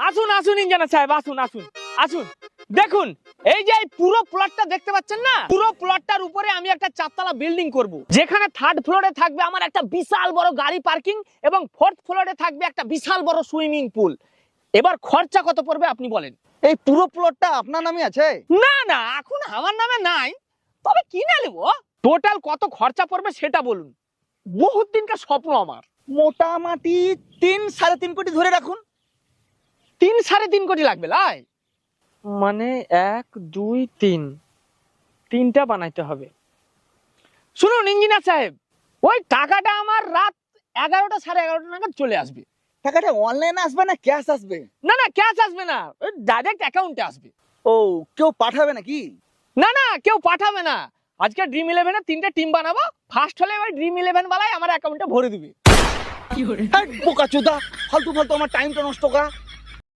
আসুন আসুন ইঞ্জিনিয়ার সাহেব, আসুন আসুন আসুন। দেখুন এই যে এই পুরো প্লটটা দেখতে পাচ্ছেন না, পুরো প্লটটার উপরে আমি একটা চারতলা বিল্ডিং করব, যেখানে থার্ড ফ্লোরে থাকবে আমার একটা বিশাল বড় গাড়ি পার্কিং এবং ফোর্থ ফ্লোরে থাকবে একটা বিশাল বড় সুইমিং পুল। এবার খরচা কত পড়বে আপনি বলেন? এই পুরো প্লটটা আপনার নামে আছে? না না, এখন আমার নামে নাই, তবে কিনে নেব। টোটাল কত খরচা পড়বে সেটা বলুন, বহুত দিনকার স্বপ্ন আমার। মোটামুটি 3-3.5 কোটি ধরে রাখুন। 3-3.5 কোটি লাগবে লাই? মানে 1 2 3, তিনটা বানাইতে হবে। শুনুন ইঞ্জিনিয়ার সাহেব, ওই টাকাটা আমার রাত 11টা 11:30 নাগাদ চলে আসবে। টাকাটা অনলাইনে আসবে না ক্যাশ আসবে? না না, ক্যাশ আসবে না, ওই ডাইরেক্ট অ্যাকাউন্টে আসবে। ও, কেউ পাঠাবে নাকি? না না, কেউ পাঠাবে না। আজকে ড্রিম ইলেভেনের 3টে টিম বানাবো, ফার্স্ট হলে ওই ড্রিম ইলেভেন বালাই আমার অ্যাকাউন্টে ভরে দিবে। বোকাচোদা, ফালতু ফালতু আমার টাইমটা নষ্ট করা।